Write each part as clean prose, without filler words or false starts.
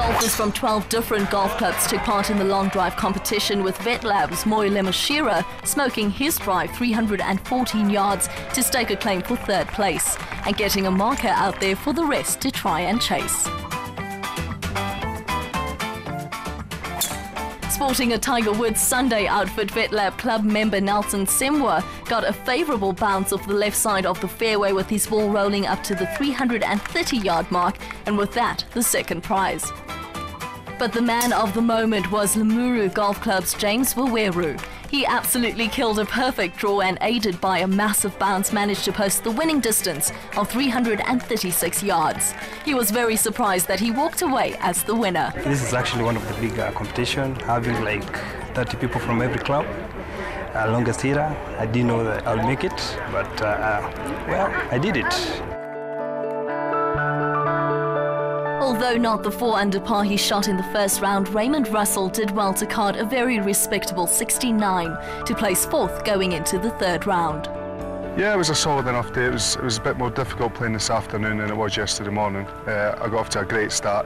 Golfers from 12 different golf clubs took part in the long drive competition, with VetLab's Moile Mashira smoking his drive 314 yards to stake a claim for third place and getting a marker out there for the rest to try and chase. Sporting a Tiger Woods Sunday outfit, VetLab club member Nelson Semwa got a favourable bounce off the left side of the fairway, with his ball rolling up to the 330-yard mark, and with that, the second prize. But the man of the moment was Limuru Golf Club's James Waweru. He absolutely killed a perfect draw and, aided by a massive bounce, managed to post the winning distance of 336 yards. He was very surprised that he walked away as the winner. This is actually one of the big competition, having like 30 people from every club. Longest hitter, I didn't know that I'll make it, but well, I did it. Although not the 4-under par he shot in the first round, Raymond RUSSELL did well to card a very respectable 69 to place fourth going into the third round. Yeah, it was a solid enough day. It was a bit more difficult playing this afternoon than it was yesterday morning. I got off to a great start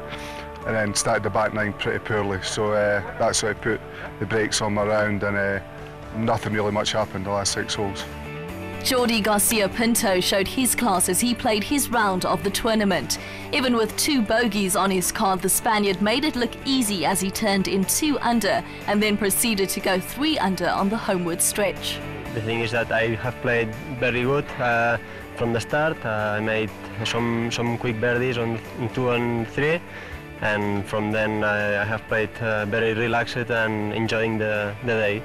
and then started the back nine pretty poorly, so that's why I put the brakes on my round, and nothing really much happened the last 6 holes. Jordi Garcia Pinto showed his class as he played his round of the tournament. Even with 2 bogeys on his card, the Spaniard made it look easy as he turned in 2 under and then proceeded to go 3 under on the homeward stretch. The thing is that I have played very good from the start. I made some quick birdies on 2 and 3, and from then I have played very relaxed and enjoying the day.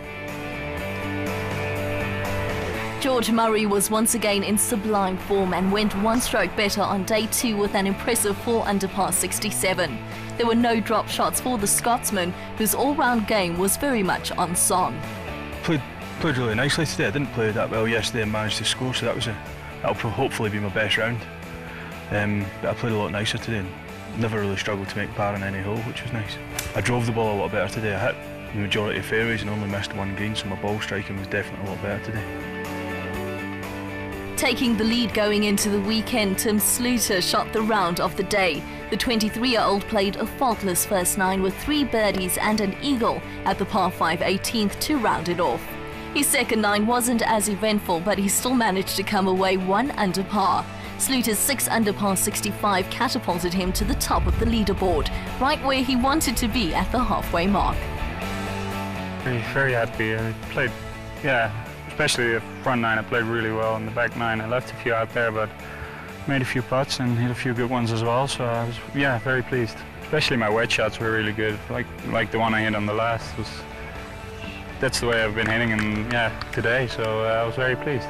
George Murray was once again in sublime form and went 1 stroke better on day 2 with an impressive 4-under par 67. There were no drop shots for the Scotsman, whose all-round game was very much on song. Played really nicely today. I didn't play that well yesterday and managed to score, so that'll hopefully be my best round. But I played a lot nicer today and never really struggled to make par in any hole, which was nice. I drove the ball a lot better today. I hit the majority of fairways and only missed 1 green, so my ball striking was definitely a lot better today. Taking the lead going into the weekend, Tim Sluiter shot the round of the day. The 23-year-old played a faultless first 9 with 3 birdies and an eagle at the par 5 18th to round it off. His second 9 wasn't as eventful, but he still managed to come away 1 under par. Sluiter's 6-under par 65 catapulted him to the top of the leaderboard, right where he wanted to be at the halfway mark. Very happy. I played, especially the front 9, I played really well. In the back 9, I left a few out there, but made a few putts and hit a few good ones as well. So I was, very pleased. Especially my wedge shots were really good. Like the one I hit on the last that's the way I've been hitting them, today. So I was very pleased.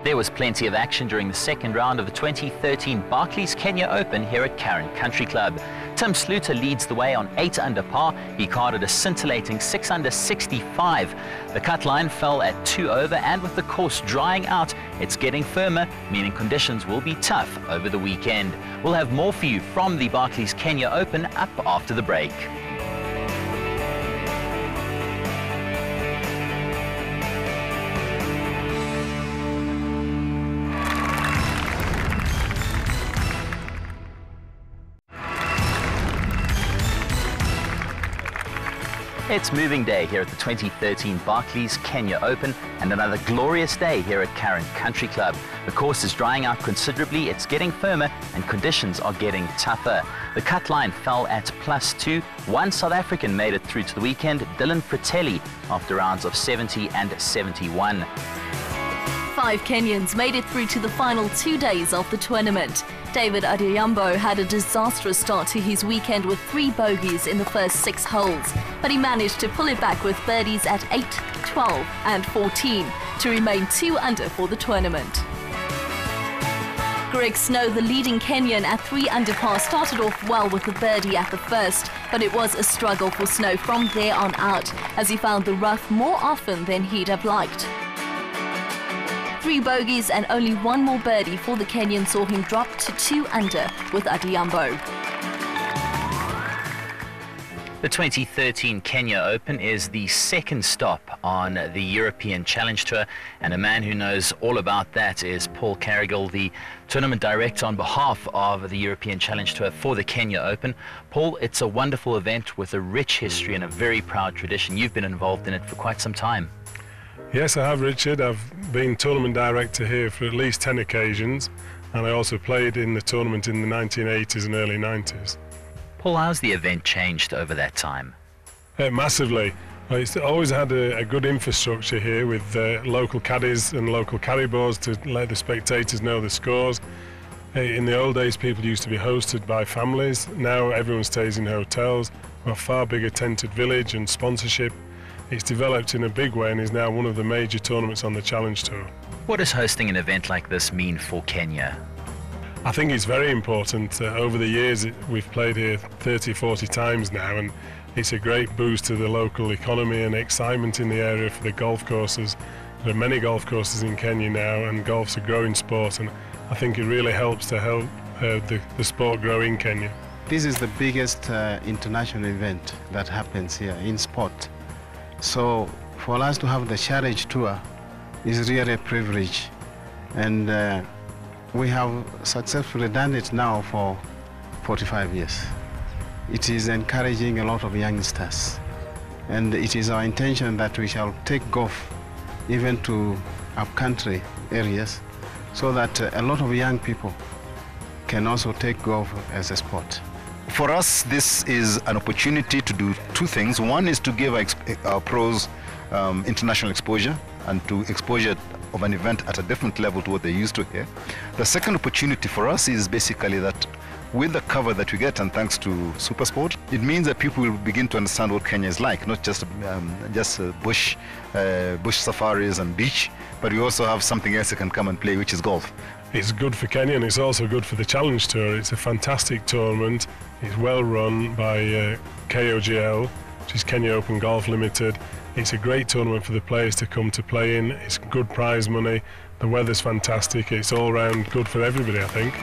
There was plenty of action during the second round of the 2013 Barclays Kenya Open here at Karen Country Club. Tim Sluiter leads the way on 8 under par. He carded a scintillating 6 under 65. The cut line fell at 2 over, and with the course drying out, it's getting firmer, meaning conditions will be tough over the weekend. We'll have more for you from the Barclays Kenya Open up after the break. It's moving day here at the 2013 Barclays Kenya Open, and another glorious day here at Karen Country Club. The course is drying out considerably, it's getting firmer, and conditions are getting tougher. The cut line fell at +2. 1 South African made it through to the weekend, Dylan FRITTELLI, after rounds of 70 and 71. 5 Kenyans made it through to the final 2 days of the tournament. David Adeyembo had a disastrous start to his weekend with 3 bogeys in the first 6 holes, but he managed to pull it back with birdies at 8, 12 and 14 to remain 2 under for the tournament. Greg Snow, the leading Kenyan at 3 under par, started off well with a birdie at the first, but it was a struggle for Snow from there on out as he found the rough more often than he'd have liked. 3 bogeys and only 1 more birdie for the Kenyan saw him drop to 2 under with Adeyembo. The 2013 Kenya Open is the second stop on the European Challenge Tour, and a man who knows all about that is Paul Carrigal, the tournament director on behalf of the European Challenge Tour for the Kenya Open. Paul, it's a wonderful event with a rich history and a very proud tradition. You've been involved in it for quite some time. Yes, I have, Richard. I've been tournament director here for at least 10 occasions, and I also played in the tournament in the 1980s and early 90s. Paul, how's the event changed over that time? Massively. It's always had a good infrastructure here with local caddies and local carry boards to let the spectators know the scores. In the old days, people used to be hosted by families. Now everyone stays in hotels. We've got a far bigger tented village and sponsorship. It's developed in a big way and is now one of the major tournaments on the Challenge Tour. What does hosting an event like this mean for Kenya? I think it's very important. Over the years, we've played here 30, 40 times now, and it's a great boost to the local economy and excitement in the area for the golf courses. There are many golf courses in Kenya now, and golf's a growing sport, and I think it really helps to help the sport grow in Kenya. This is the biggest international event that happens here in sport. So for us to have the Challenge Tour is really a privilege, and we have successfully done it now for 45 years. It is encouraging a lot of youngsters, and it is our intention that we shall take golf even to up-country areas so that a lot of young people can also take golf as a sport. For us, this is an opportunity to do two things. One is to give our pros international exposure and to exposure of an event at a different level to what they're used to here. The second opportunity for us is basically that with the cover that we get, and thanks to Supersport, it means that people will begin to understand what Kenya is like, not just bush safaris and beach, but we also have something else that can come and play, which is golf. It's good for Kenya, and it's also good for the Challenge Tour. It's a fantastic tournament. It's well run by KOGL, which is Kenya Open Golf Limited. It's a great tournament for the players to come to play in. It's good prize money. The weather's fantastic. It's all round good for everybody, I think.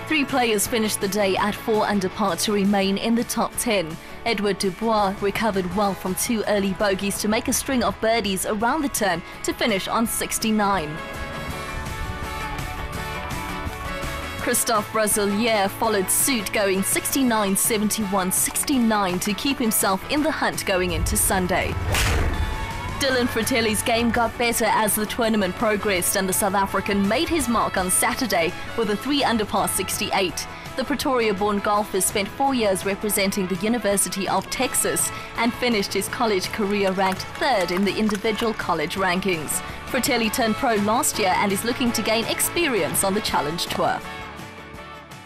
3 players finished the day at 4 under par to remain in the top 10. Edward Dubois recovered well from 2 early bogeys to make a string of birdies around the turn to finish on 69. Christophe Brasilier followed suit, going 69, 71, 69 to keep himself in the hunt going into Sunday. Dylan Frittelli's game got better as the tournament progressed, and the South African made his mark on Saturday with a 3 under par 68. The Pretoria-born golfer spent 4 years representing the University of Texas and finished his college career ranked 3rd in the individual college rankings. Frittelli turned pro last year and is looking to gain experience on the Challenge Tour.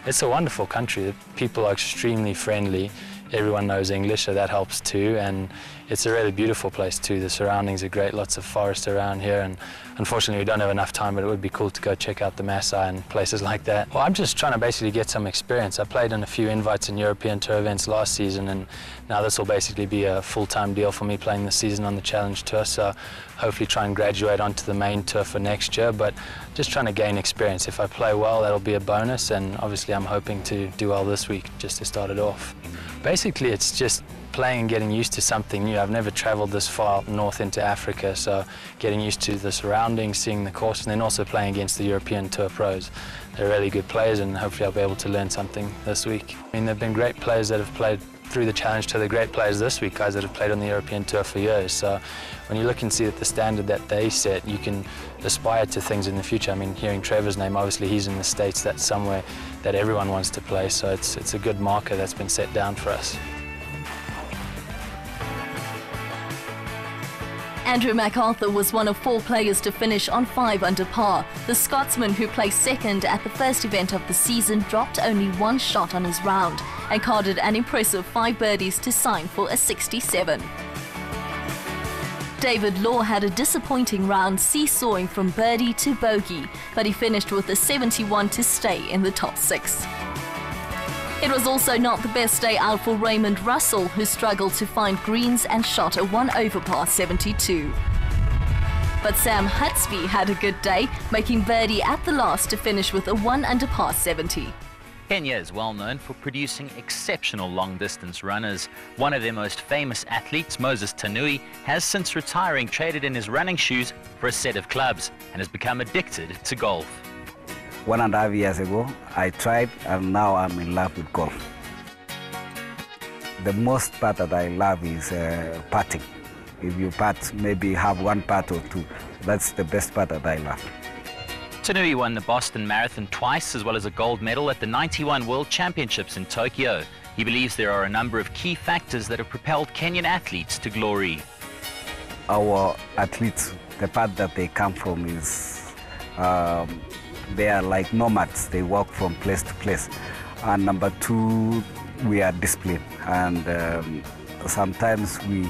It's a wonderful country. The people are extremely friendly. Everyone knows English, so that helps too, and it's a really beautiful place too. The surroundings are great, lots of forest around here, and unfortunately we don't have enough time, but it would be cool to go check out the Maasai and places like that. Well, I'm just trying to basically get some experience. I played in a few invites and European Tour events last season, and now this will basically be a full-time deal for me playing this season on the Challenge Tour, so hopefully try and graduate onto the main tour for next year, but just trying to gain experience. If I play well, that'll be a bonus, and obviously I'm hoping to do well this week just to start it off. Basically, it's just playing and getting used to something new. I've never traveled this far north into Africa, so getting used to the surroundings, seeing the course, and then also playing against the European Tour pros. They're really good players, and hopefully I'll be able to learn something this week. I mean, there have been great players that have played through the Challenge Tour. They're great players this week, guys that have played on the European Tour for years. So when you look and see that the standard that they set, you can aspire to things in the future. I mean, hearing Trevor's name, obviously he's in the States. That's somewhere that everyone wants to play, so it's a good marker that's been set down for us. Andrew MacArthur was one of 4 players to finish on 5 under par. The Scotsman, who placed second at the first event of the season, dropped only 1 shot on his round and carded an impressive 5 birdies to sign for a 67. David Law had a disappointing round, seesawing from birdie to bogey, but he finished with a 71 to stay in the top 6. It was also not the best day out for Raymond RUSSELL, who struggled to find greens and shot a 1 over par 72. But Sam Hutsby had a good day, making birdie at the last to finish with a 1 under par 70. Kenya is well known for producing exceptional long-distance runners. One of their most famous athletes, Moses Tanui, has since retiring traded in his running shoes for a set of clubs and has become addicted to golf. 1.5 years ago, I tried and now I'm in love with golf. The most part that I love is putting. If you putt, maybe have one putt or two. That's the best part that I love. Tanui won the Boston Marathon twice, as well as a gold medal at the '91 World Championships in Tokyo. He believes there are a number of key factors that have propelled Kenyan athletes to glory. Our athletes, the part that they come from is they are like nomads. They walk from place to place. And number two, we are disciplined. And sometimes we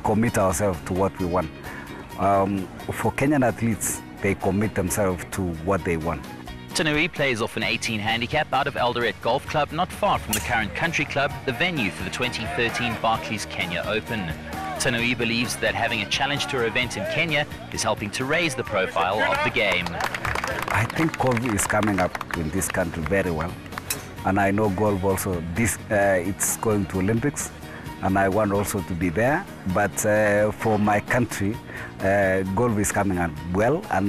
commit ourselves to what we want. For Kenyan athletes, they commit themselves to what they want. Tanui plays off an 18 handicap out of Eldoret Golf Club, not far from the current country club, the venue for the 2013 Barclays Kenya Open. Tanui believes that having a challenge tour event in Kenya is helping to raise the profile of the game. I think golf is coming up in this country very well. And I know golf also, it's going to Olympics. And I want also to be there, but for my country, golf is coming up well, and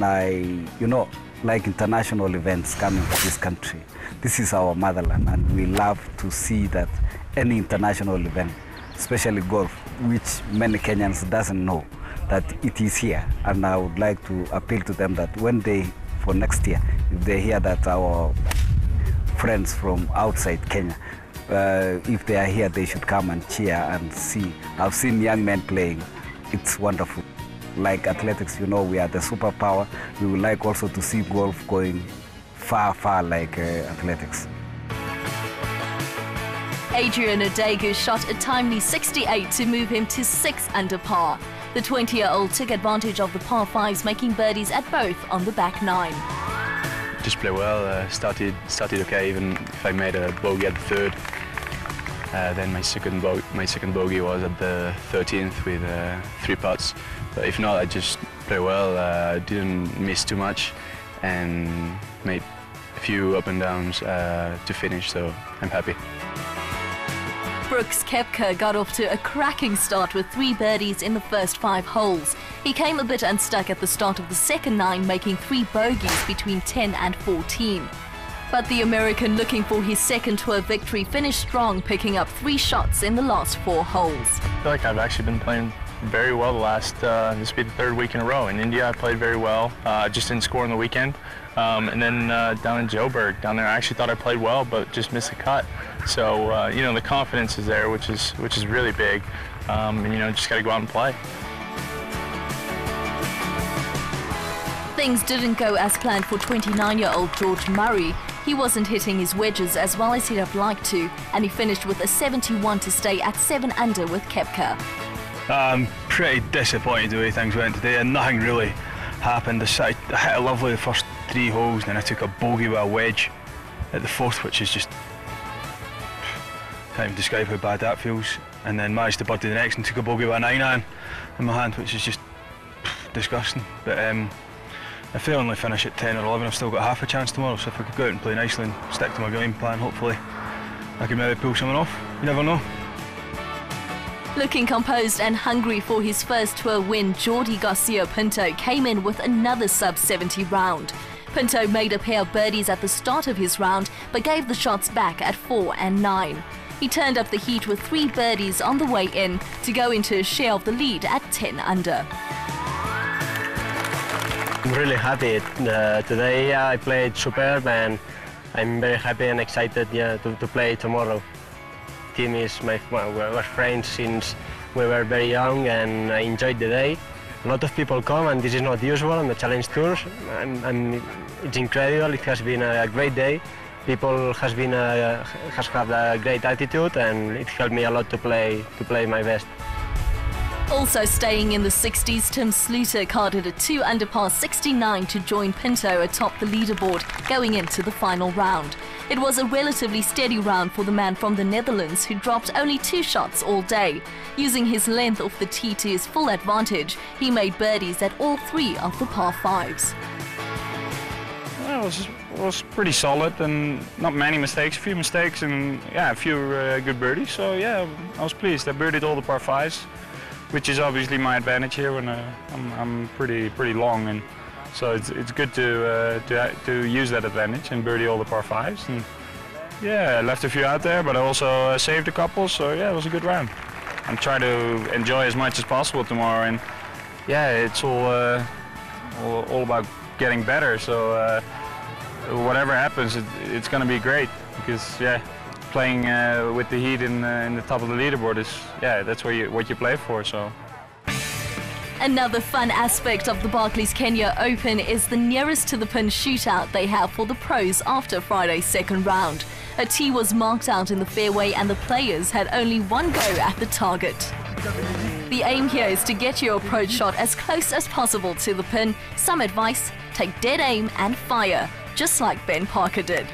like international events coming to this country. This is our motherland, and we love to see that any international event, especially golf, which many Kenyans doesn't know that it is here. And I would like to appeal to them that when for next year, if they hear that our friends from outside Kenya, if they are here, they should come and cheer and see. I've seen young men playing. It's wonderful. Like athletics, we are the superpower. We would like also to see golf going far, far like athletics. Adrian Odegu shot a timely 68 to move him to 6 under par. The 20-year-old took advantage of the par 5s, making birdies at both on the back 9. Just play well, started okay, even if I made a bogey at the 3rd. Then my second bogey was at the 13th with 3 putts. But if not, I just play well, didn't miss too much and made a few up and downs to finish, so I'm happy. Brooks Koepka got off to a cracking start with 3 birdies in the first 5 holes. He came a bit unstuck at the start of the second 9, making 3 bogeys between 10 and 14. But the American, looking for his second tour victory, finished strong, picking up 3 shots in the last 4 holes. I feel like I've actually been playing very well the last, this will be the 3rd week in a row. In India, I played very well, just didn't score on the weekend. And then down in Joburg, down there, I actually thought I played well, but just missed a cut. So, the confidence is there, which is really big. And, just got to go out and play. Things didn't go as planned for 29-year-old George Murray. He wasn't hitting his wedges as well as he'd have liked to, and he finished with a 71 to stay at 7 under with Koepka. I'm pretty disappointed the way things went today, and nothing really happened. I hit a lovely the first 3 holes, and then I took a bogey with a wedge at the 4th, which is just, can't even describe how bad that feels. And then managed to birdie the next and took a bogey with a 9-iron in my hand, which is just disgusting. But if I only finish at 10 or 11, I've still got half a chance tomorrow, so if I could go out and play nicely and stick to my game plan, hopefully I can maybe pull something off. You never know. Looking composed and hungry for his first tour win, Jordi Garcia Pinto came in with another sub-70 round. Pinto made a pair of birdies at the start of his round, but gave the shots back at 4 and 9. He turned up the heat with 3 birdies on the way in to go into a share of the lead at 10 under. I'm really happy. Today I played superb, and I'm very happy and excited to play tomorrow. Team is we were friends since we were very young, and I enjoyed the day. A lot of people come, and this is not usual on the challenge tours. It's incredible. It has been a great day. People has had a great attitude, and it helped me a lot to play my best. Also staying in the 60s, Tim Sluiter carded a 2 under par 69 to join Pinto atop the leaderboard going into the final round. It was a relatively steady round for the man from the Netherlands, who dropped only 2 shots all day. Using his length off the tee to his full advantage, he made birdies at all 3 of the par 5s. Well, Yeah, it was pretty solid and not many mistakes, a few mistakes and yeah, a few good birdies. So yeah, I was pleased. I birdied all the par 5s, which is obviously my advantage here when I'm pretty long, and so it's good to use that advantage and birdie all the par 5s. And yeah, I left a few out there, but I also saved a couple. So yeah, it was a good round. I'm trying to enjoy as much as possible tomorrow, and yeah, it's all about getting better. So whatever happens, it's going to be great, because yeah, playing with the heat in the top of the leaderboard is, yeah, that's what you play for. So. Another fun aspect of the Barclays Kenya Open is the nearest to the pin shootout they have for the pros after Friday's second round. A tee was marked out in the fairway and the players had only one go at the target. The aim here is to get your approach shot as close as possible to the pin. Some advice: take dead aim and fire, just like Ben Parker did.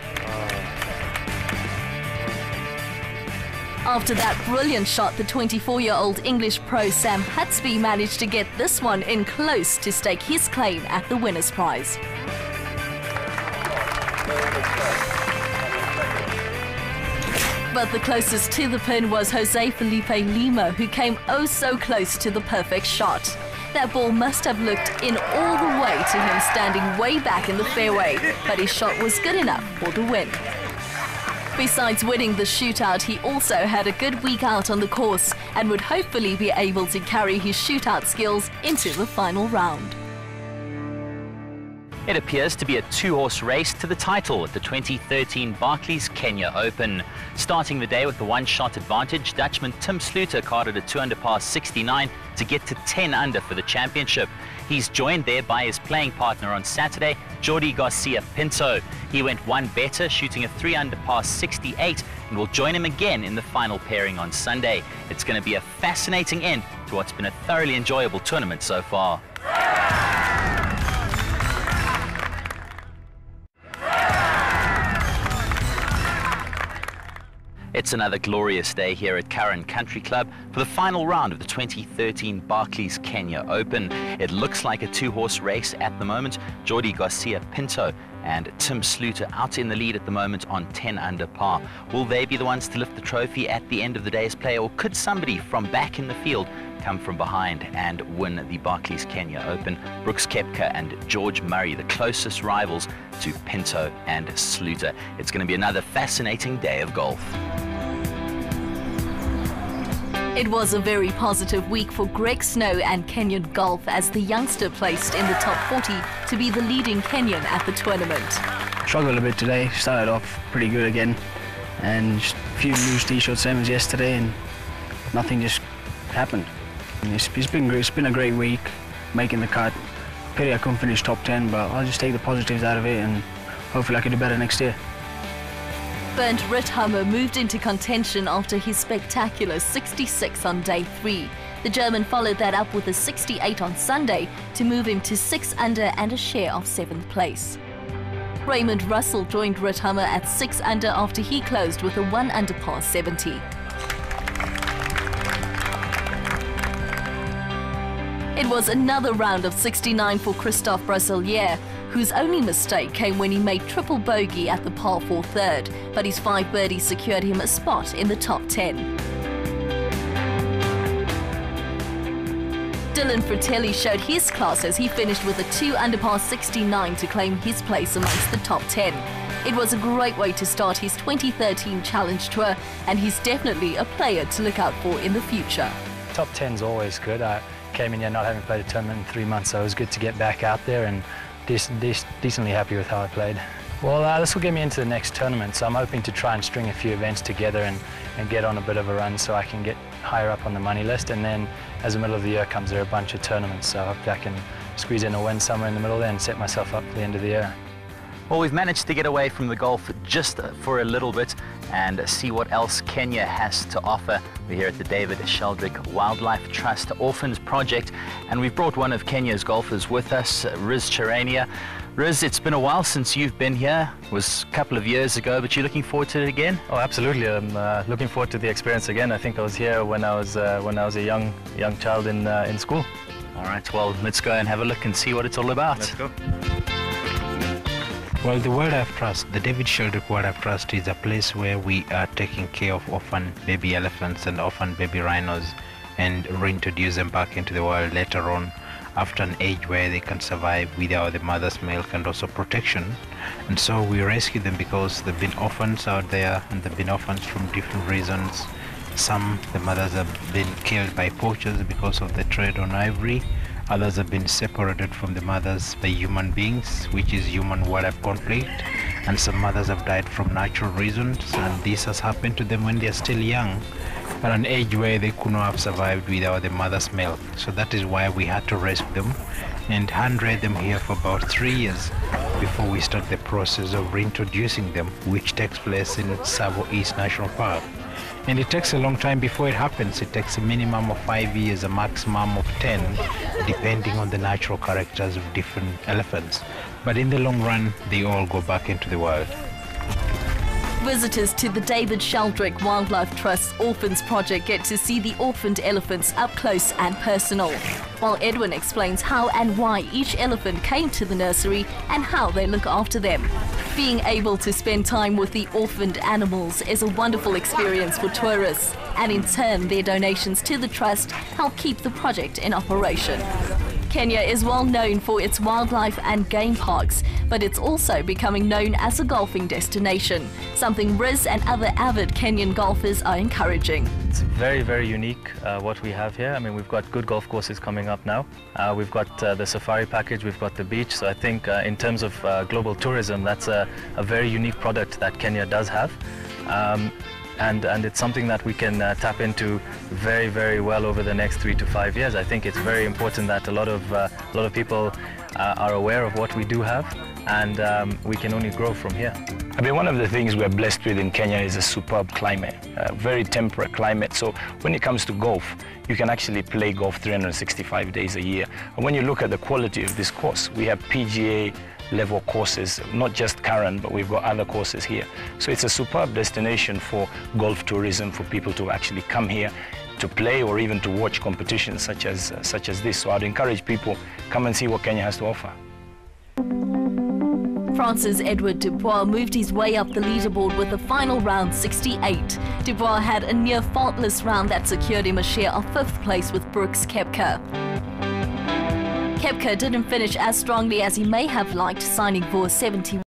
After that brilliant shot, the 24-year-old English pro Sam Hutsby managed to get this one in close to stake his claim at the winner's prize. But the closest to the pin was Jose Felipe Lima, who came oh so close to the perfect shot. That ball must have looked in all the way to him standing way back in the fairway, but his shot was good enough for the win. Besides winning the shootout, he also had a good week out on the course and would hopefully be able to carry his shootout skills into the final round. It appears to be a two-horse race to the title at the 2013 Barclays Kenya Open. Starting the day with the one-shot advantage, Dutchman Tim Sluiter carded a 2-under par 69 to get to 10 under for the championship. He's joined there by his playing partner on Saturday, Jordi Garcia Pinto. He went one better, shooting a 3-under par 68, and will join him again in the final pairing on Sunday. It's going to be a fascinating end to what's been a thoroughly enjoyable tournament so far. It's another glorious day here at Curran Country Club for the final round of the 2013 Barclays Kenya Open. It looks like a two-horse race at the moment. Jordi Garcia Pinto and Tim Sluiter out in the lead at the moment on 10 under par. Will they be the ones to lift the trophy at the end of the day's play, or could somebody from back in the field come from behind and win the Barclays Kenya Open? Brooks Koepka and George Murray, the closest rivals to Pinto and Sluiter. It's going to be another fascinating day of golf. It was a very positive week for Greg Snow and Kenyan golf, as the youngster placed in the top 40 to be the leading Kenyan at the tournament. Struggled a bit today, started off pretty good again, and just a few loose tee shot sevens yesterday, and nothing just happened. And it's been great. It's been a great week, making the cut. Pity I couldn't finish top 10, but I'll just take the positives out of it, and hopefully I can do better next year. Bernd Ritthammer moved into contention after his spectacular 66 on day 3. The German followed that up with a 68 on Sunday to move him to 6 under and a share of 7th place. Raymond RUSSELL joined Ritthammer at 6 under after he closed with a 1 under par 70. It was another round of 69 for Christophe Brasilier, whose only mistake came when he made triple bogey at the par 4 third, but his 5 birdies secured him a spot in the top 10. Dylan Frittelli showed his class as he finished with a 2 under par 69 to claim his place amongst the top 10. It was a great way to start his 2013 Challenge Tour, and he's definitely a player to look out for in the future. Top 10's always good. I came in here not having played a tournament in 3 months, so it was good to get back out there, and decently happy with how I played. Well, this will get me into the next tournament, so I'm hoping to try and string a few events together and get on a bit of a run so I can get higher up on the money list. And then as the middle of the year comes, there are a bunch of tournaments, so I hope I can squeeze in a win somewhere in the middle there and set myself up for the end of the year. Well, we've managed to get away from the golf just for a little bit and see what else Kenya has to offer. We're here at the David Sheldrick Wildlife Trust Orphans Project, and we've brought one of Kenya's golfers with us, Riz Charania. Riz, it's been a while since you've been here. It was a couple of years ago, but you're looking forward to it again? Oh, absolutely. I'm looking forward to the experience again. I think I was here when I was a young child in school. All right, well, let's go and have a look and see what it's all about. Let's go. Well, the Wildlife Trust, the David Sheldrick Wildlife Trust, is a place where we are taking care of orphan baby elephants and orphan baby rhinos and reintroduce them back into the wild later on after an age where they can survive without the mother's milk and also protection. And so we rescue them because there have been orphans out there, and there have been orphans from different reasons. Some, the mothers have been killed by poachers because of the trade on ivory. Others have been separated from the mothers by human beings, which is human-wildlife conflict. And some mothers have died from natural reasons, and this has happened to them when they are still young, at an age where they could not have survived without the mother's milk. So that is why we had to rescue them and hand-rear them here for about 3 years before we start the process of reintroducing them, which takes place in Savo East National Park. And it takes a long time before it happens. It takes a minimum of 5 years, a maximum of 10, depending on the natural characters of different elephants. But in the long run, they all go back into the wild. Visitors to the David Sheldrick Wildlife Trust's Orphans Project get to see the orphaned elephants up close and personal, while Edwin explains how and why each elephant came to the nursery and how they look after them. Being able to spend time with the orphaned animals is a wonderful experience for tourists, and in turn their donations to the trust help keep the project in operation. Kenya is well known for its wildlife and game parks, but it's also becoming known as a golfing destination, something Riz and other avid Kenyan golfers are encouraging. It's very, very unique what we have here. I mean, we've got good golf courses coming up now. We've got the safari package, we've got the beach. So I think in terms of global tourism, that's a very unique product that Kenya does have. And it's something that we can tap into very, very well over the next 3 to 5 years. I think it's very important that a lot of people are aware of what we do have, and we can only grow from here. I mean, one of the things we're blessed with in Kenya is a superb climate, a very temperate climate. So when it comes to golf, you can actually play golf 365 days a year. And when you look at the quality of this course, we have PGA level courses, not just current, but we've got other courses here. So it's a superb destination for golf tourism, for people to actually come here to play or even to watch competitions such as this. So I'd encourage people, come and see what Kenya has to offer. Francis Edward Dubois moved his way up the leaderboard with a final round 68. Dubois had a near faultless round that secured him a share of 5th place with Brooks Koepka. Koepka didn't finish as strongly as he may have liked, signing for a 71.